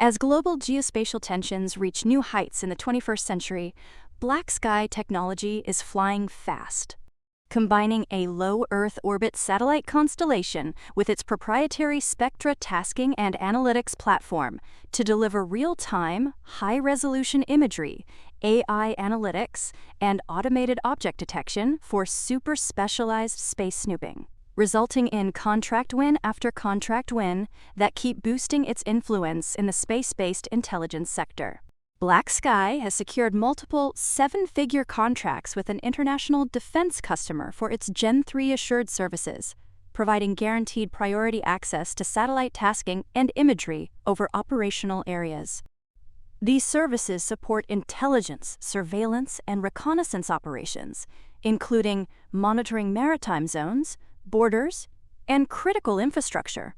As global geospatial tensions reach new heights in the 21st century, BlackSky technology is flying fast. Combining a low Earth orbit satellite constellation with its proprietary spectra tasking and analytics platform to deliver real-time, high-resolution imagery, AI analytics, and automated object detection for super-specialized space snooping, resulting in contract win after contract win that keep boosting its influence in the space-based intelligence sector. BlackSky has secured multiple seven-figure contracts with an international defense customer for its Gen 3 assured services, providing guaranteed priority access to satellite tasking and imagery over operational areas. These services support intelligence, surveillance, and reconnaissance operations, including monitoring maritime zones, borders, and critical infrastructure,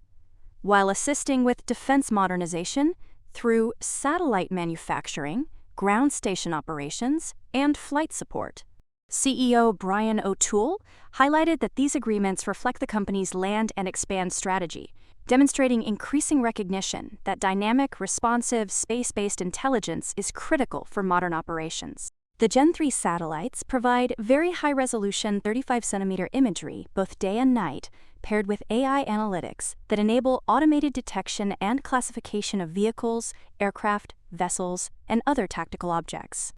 while assisting with defense modernization through satellite manufacturing, ground station operations, and flight support. CEO Brian O'Toole highlighted that these agreements reflect the company's land and expand strategy, demonstrating increasing recognition that dynamic, responsive, space-based intelligence is critical for modern operations. The Gen 3 satellites provide very high-resolution 35-centimeter imagery both day and night, paired with AI analytics that enable automated detection and classification of vehicles, aircraft, vessels, and other tactical objects.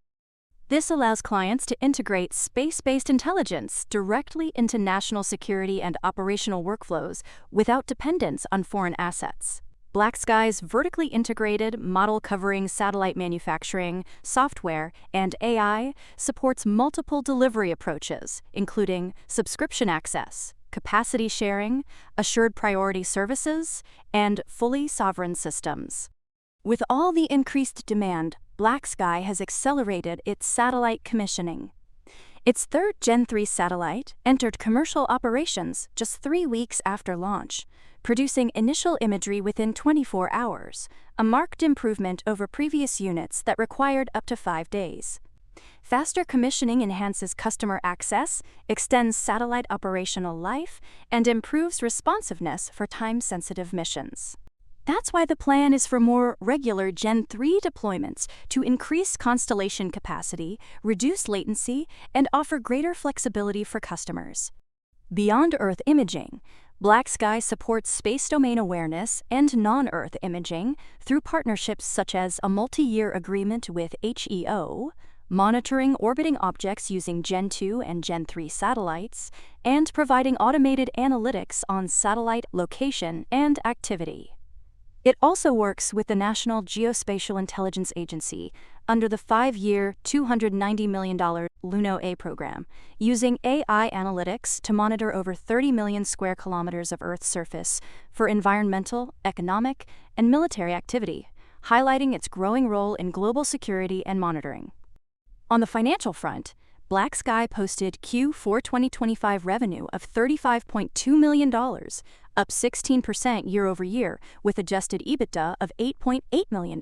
This allows clients to integrate space-based intelligence directly into national security and operational workflows without dependence on foreign assets. BlackSky's vertically integrated model covering satellite manufacturing, software, and AI supports multiple delivery approaches, including subscription access, capacity sharing, assured priority services, and fully sovereign systems. With all the increased demand, BlackSky has accelerated its satellite commissioning. Its third Gen 3 satellite entered commercial operations just 3 weeks after launch, producing initial imagery within 24 hours, a marked improvement over previous units that required up to 5 days. Faster commissioning enhances customer access, extends satellite operational life, and improves responsiveness for time-sensitive missions. That's why the plan is for more regular Gen 3 deployments to increase constellation capacity, reduce latency, and offer greater flexibility for customers. Beyond Earth imaging, BlackSky supports space domain awareness and non-Earth imaging through partnerships such as a multi-year agreement with HEO, monitoring orbiting objects using Gen 2 and Gen 3 satellites, and providing automated analytics on satellite location and activity. It also works with the National Geospatial Intelligence Agency under the 5-year, $290 million LUNO-A program, using AI analytics to monitor over 30 million square kilometers of Earth's surface for environmental, economic, and military activity, highlighting its growing role in global security and monitoring. On the financial front, BlackSky posted Q4 2025 revenue of $35.2 million, up 16% year-over-year, with adjusted EBITDA of $8.8 million,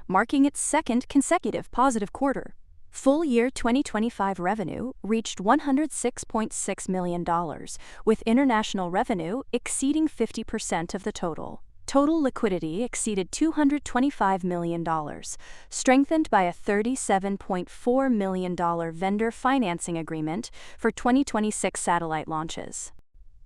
marking its second consecutive positive quarter. Full year 2025 revenue reached $106.6 million, with international revenue exceeding 50% of the total. Total liquidity exceeded $225 million, strengthened by a $37.4 million vendor financing agreement for 2026 satellite launches.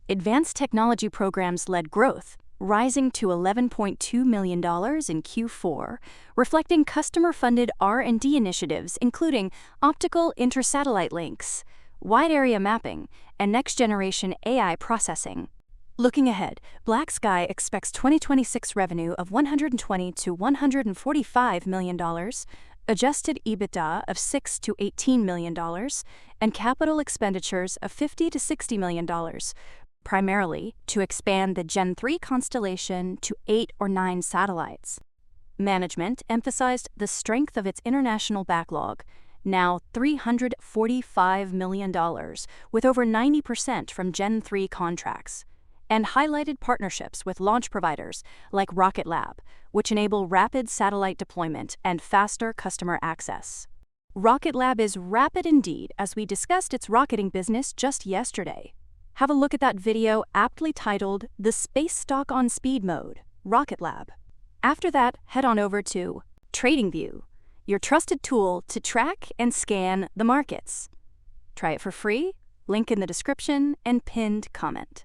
Advanced technology programs led growth, rising to $11.2 million in Q4, reflecting customer-funded R&D initiatives including optical intersatellite links, wide-area mapping, and next-generation AI processing. Looking ahead, BlackSky expects 2026 revenue of $120 to $145 million, adjusted EBITDA of $6 to $18 million, and capital expenditures of $50 to $60 million, primarily to expand the Gen 3 constellation to 8 or 9 satellites. Management emphasized the strength of its international backlog, now $345 million, with over 90% from Gen 3 contracts, and highlighted partnerships with launch providers like Rocket Lab, which enable rapid satellite deployment and faster customer access. Rocket Lab is rapid indeed, as we discussed its rocketing business just yesterday. Have a look at that video aptly titled "The Space Stock on Speed Mode, Rocket Lab." After that, head on over to TradingView, your trusted tool to track and scan the markets. Try it for free, link in the description and pinned comment.